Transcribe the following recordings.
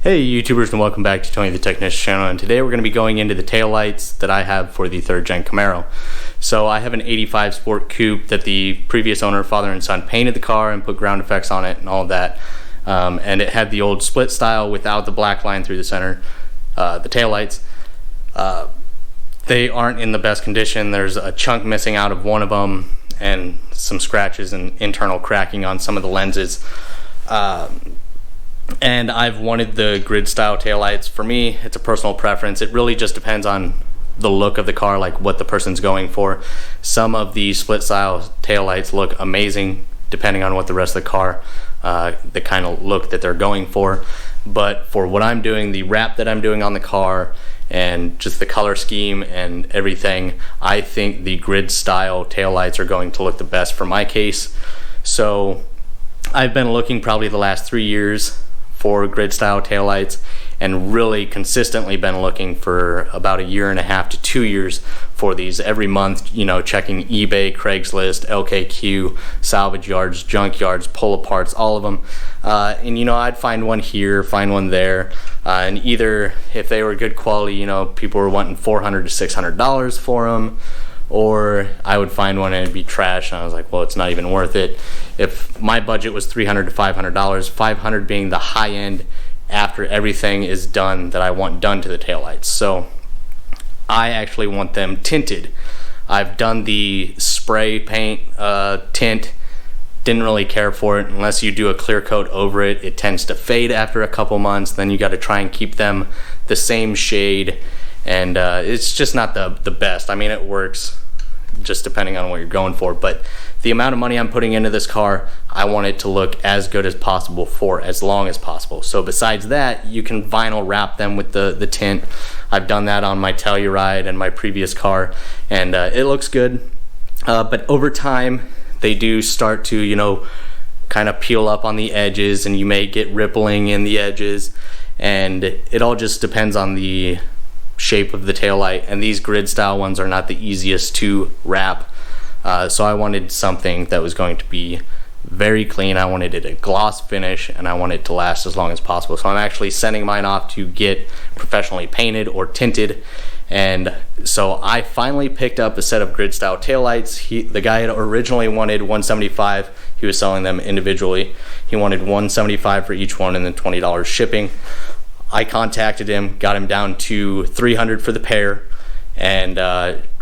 Hey YouTubers, and welcome back to Tony the Technician channel, and today we're going to be going into the taillights that I have for the 3rd gen Camaro. So I have an 85 Sport Coupe that the previous owner, father and son, painted the car and put ground effects on it and all that. And it had the old split style without the black line through the center, the taillights. They aren't in the best condition. There's a chunk missing out of one of them and some scratches and internal cracking on some of the lenses. And I've wanted the grid style taillights. For me, it's a personal preference. It really just depends on the look of the car, like what the person's going for. Some of the split style taillights look amazing depending on what the rest of the car, the kind of look that they're going for. But for what I'm doing, the wrap that I'm doing on the car and just the color scheme and everything, I think the grid style taillights are going to look the best for my case. So I've been looking probably the last 3 years for grid style taillights, and really consistently been looking for about 1.5 to 2 years for these. Every month, you know, checking eBay, Craigslist, LKQ, salvage yards, junk yards, pull aparts, all of them. And you know, I'd find one here, find one there, and either if they were good quality, you know, people were wanting $400 to $600 for them, or I would find one and it'd be trash, and I was like, well, it's not even worth it. If my budget was $300 to $500, $500 being the high end after everything is done that I want done to the taillights. So I actually want them tinted. I've done the spray paint tint, didn't really care for it. Unless you do a clear coat over it, it tends to fade after a couple months. Then you got to try and keep them the same shade, and it's just not the best. I mean, it works just depending on what you're going for, but the amount of money I'm putting into this car, I want it to look as good as possible for as long as possible. So besides that, you can vinyl wrap them with the tint. I've done that on my Telluride and my previous car, and it looks good. But over time, they do start to, you know, kind of peel up on the edges, and you may get rippling in the edges, and it all just depends on the shape of the taillight, and these grid style ones are not the easiest to wrap. So I wanted something that was going to be very clean. I wanted it a gloss finish, and I want it to last as long as possible. So I'm actually sending mine off to get professionally painted or tinted. And so I finally picked up a set of grid style taillights. The guy had originally wanted $175. He was selling them individually. He wanted $175 for each one and then $20 shipping. I contacted him, got him down to $300 for the pair, and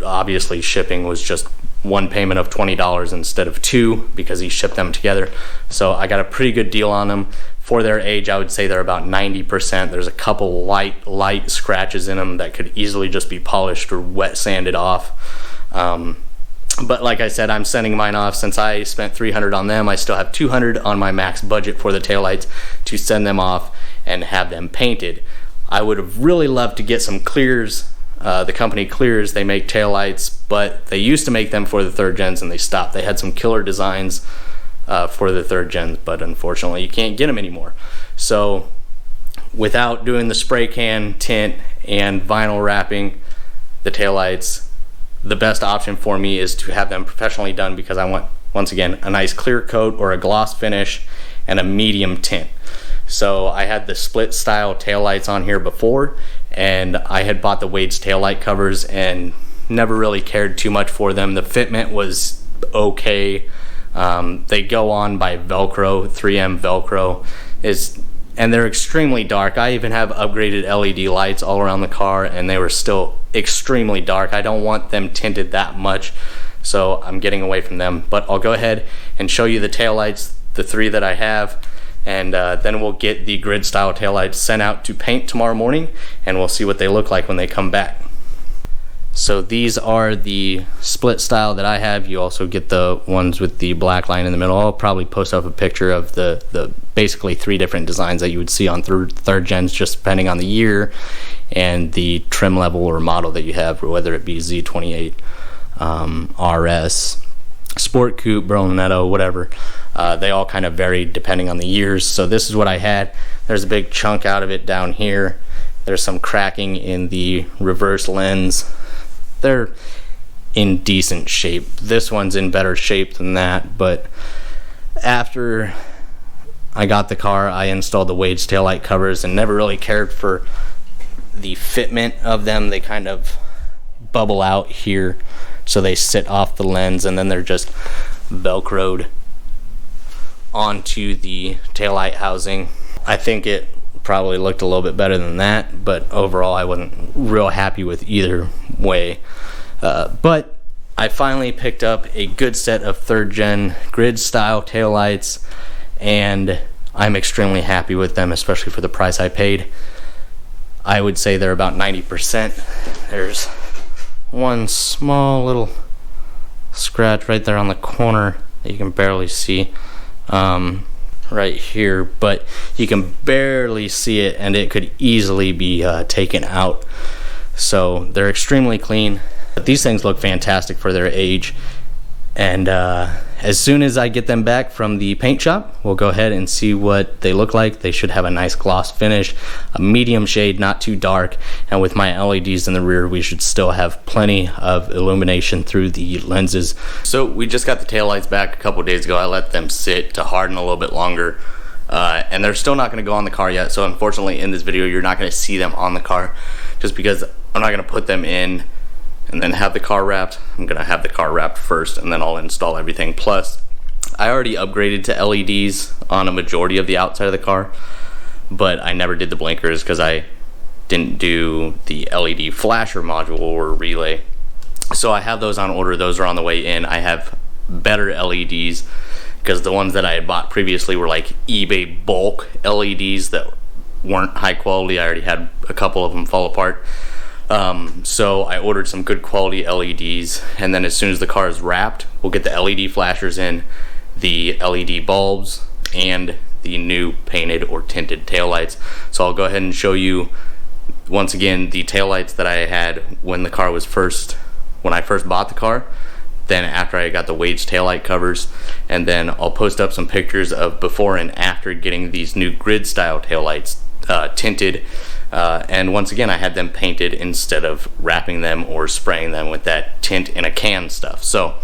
obviously shipping was just one payment of $20 instead of two because he shipped them together. So I got a pretty good deal on them. For their age, I would say they're about 90%. There's a couple light scratches in them that could easily just be polished or wet sanded off. But like I said, I'm sending mine off. Since I spent $300 on them, I still have $200 on my max budget for the taillights to send them off and have them painted. I would have really loved to get some clears. The company Clears, they make taillights, but they used to make them for the 3rd gens and they stopped. They had some killer designs for the 3rd gens, but unfortunately you can't get them anymore. So without doing the spray can tint and vinyl wrapping the taillights, the best option for me is to have them professionally done, because I want, once again, a nice clear coat or a gloss finish and a medium tint. So I had the split style taillights on here before, and I had bought the Wade's taillight covers and never really cared too much for them. The fitment was okay. They go on by Velcro, 3M Velcro, and they're extremely dark. I even have upgraded LED lights all around the car, and they were still extremely dark. I don't want them tinted that much, so I'm getting away from them. But I'll go ahead and show you the taillights, the 3 that I have, and then we'll get the grid style taillights sent out to paint tomorrow morning, and we'll see what they look like when they come back. So these are the split style that I have. You also get the ones with the black line in the middle. I'll probably post up a picture of the basically 3 different designs that you would see on 3rd gens, just depending on the year and the trim level or model that you have, whether it be Z28, RS, Sport Coupe, Berlinetto, whatever. They all kind of vary depending on the years. So this is what I had. There's a big chunk out of it down here. There's some cracking in the reverse lens. They're in decent shape. This one's in better shape than that, but after I got the car, I installed the Wade's taillight covers and never really cared for the fitment of them. They kind of bubble out here, so they sit off the lens, and then they're just velcroed onto the taillight housing. I think it probably looked a little bit better than that, but overall I wasn't real happy with either way. But I finally picked up a good set of 3rd gen grid style taillights, and I'm extremely happy with them, especially for the price I paid. I would say they're about 90%. There's one small little scratch right there on the corner that you can barely see right here, but you can barely see it, and it could easily be taken out. So they're extremely clean. But these things look fantastic for their age, and as soon as I get them back from the paint shop, we'll go ahead and see what they look like. They should have a nice gloss finish, a medium shade, not too dark, and with my LEDs in the rear, we should still have plenty of illumination through the lenses. So we just got the taillights back a couple days ago. I let them sit to harden a little bit longer, and they're still not going to go on the car yet. So unfortunately in this video you're not going to see them on the car, just because I'm not going to put them in and then have the car wrapped. I'm gonna have the car wrapped first, and then I'll install everything. Plus, I already upgraded to LEDs on a majority of the outside of the car, but I never did the blinkers because I didn't do the LED flasher module or relay. So I have those on order. Those are on the way in. I have better LEDs because the ones that I had bought previously were like eBay bulk LEDs that weren't high quality. I already had a couple of them fall apart. So I ordered some good quality LEDs, and then as soon as the car is wrapped, we'll get the LED flashers in, the LED bulbs, and the new painted or tinted taillights. So I'll go ahead and show you once again the taillights that I had when I first bought the car, then after I got the Wade's taillight covers, and then I'll post up some pictures of before and after getting these new grid style taillights tinted. And once again, I had them painted instead of wrapping them or spraying them with that tint in a can stuff. So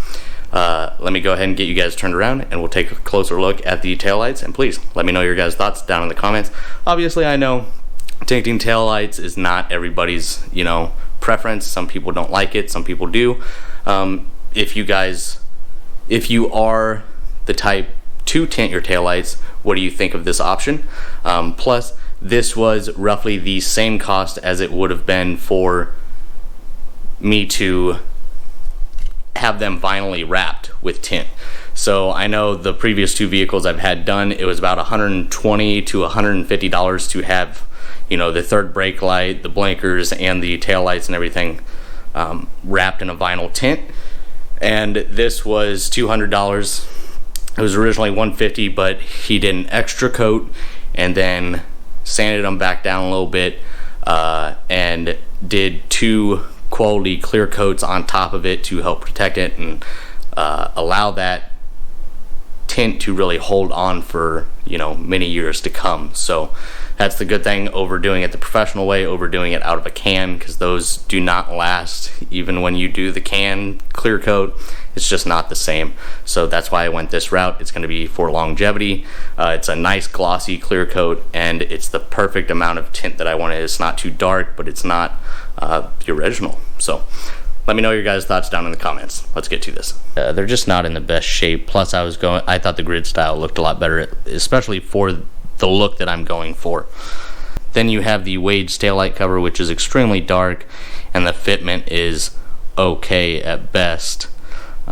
let me go ahead and get you guys turned around, and we'll take a closer look at the taillights. And please let me know your guys' thoughts down in the comments. Obviously, I know tinting taillights is not everybody's, preference. Some people don't like it, some people do. If you are the type to tint your taillights, what do you think of this option? Plus, this was roughly the same cost as it would have been for me to have them vinylly wrapped with tint. So I know the previous 2 vehicles I've had done, it was about $120 to $150 to have, the 3rd brake light, the blinkers, and the tail lights and everything wrapped in a vinyl tint. And this was $200. It was originally $150, but he did an extra coat and then sanded them back down a little bit, and did 2 quality clear coats on top of it to help protect it and allow that tint to really hold on for many years to come. So that's the good thing over doing it the professional way, over doing it out of a can, because those do not last. Even when you do the can clear coat, it's just not the same. So that's why I went this route. It's going to be for longevity. It's a nice glossy clear coat, and it's the perfect amount of tint that I wanted. It's not too dark, but it's not the original. So let me know your guys' thoughts down in the comments. Let's get to this. They're just not in the best shape. Plus, I thought the grid style looked a lot better, especially for the look that I'm going for. Then you have the Wade's taillight cover, which is extremely dark, and the fitment is okay at best.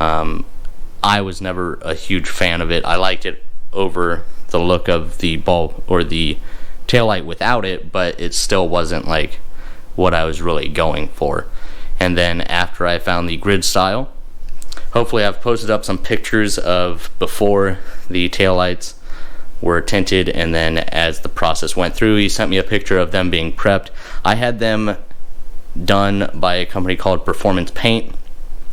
I was never a huge fan of it. I liked it over the look of the bulb or the taillight without it, but it still wasn't like what I was really going for. And then after I found the grid style, hopefully I've posted up some pictures of before the taillights were tinted, and then as the process went through, he sent me a picture of them being prepped. I had them done by a company called Performance Paint,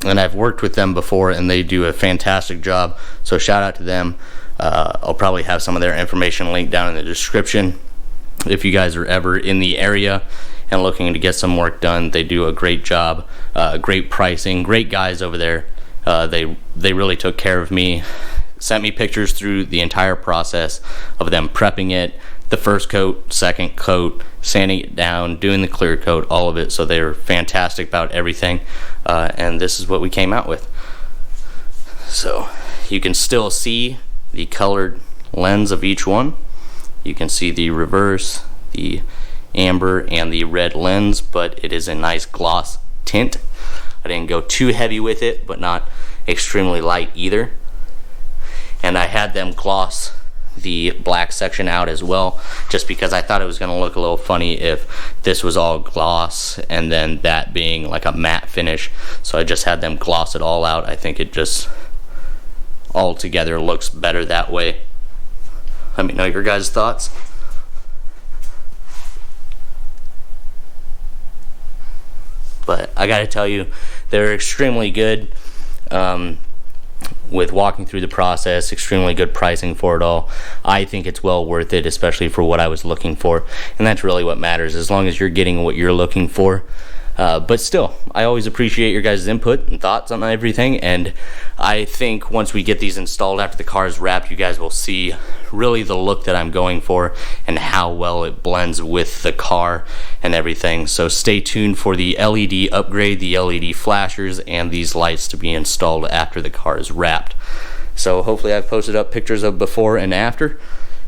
and I've worked with them before, and they do a fantastic job, so shout out to them. I'll probably have some of their information linked down in the description. If you guys are ever in the area and looking to get some work done, they do a great job, great pricing, great guys over there. They really took care of me. sent me pictures through the entire process of them prepping it, the first coat, second coat, sanding it down, doing the clear coat, all of it. So they're fantastic about everything, and this is what we came out with. So you can still see the colored lens of each one. You can see the reverse, the amber, and the red lens, but it is a nice gloss tint. I didn't go too heavy with it, but not extremely light either. And I had them gloss the black section out as well, just because I thought it was going to look a little funny if this was all gloss and then that being like a matte finish. So I just had them gloss it all out. I think it just all together looks better that way. Let me know your guys' thoughts. But I gotta tell you, they're extremely good. With walking through the process, extremely good pricing for it all. I think it's well worth it, especially for what I was looking for, and that's really what matters, as long as you're getting what you're looking for. But still, I always appreciate your guys' input and thoughts on everything, and I think once we get these installed after the car is wrapped, you guys will see really the look that I'm going for and how well it blends with the car and everything. So stay tuned for the LED upgrade, the LED flashers, and these lights to be installed after the car is wrapped. So hopefully I've posted up pictures of before and after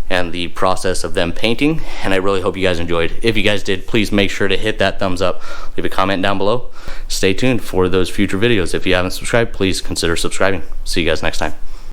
and the process of them painting, and I really hope you guys enjoyed. If you guys did, please make sure to hit that thumbs up, leave a comment down below. Stay tuned for those future videos. If you haven't subscribed, please consider subscribing. See you guys next time.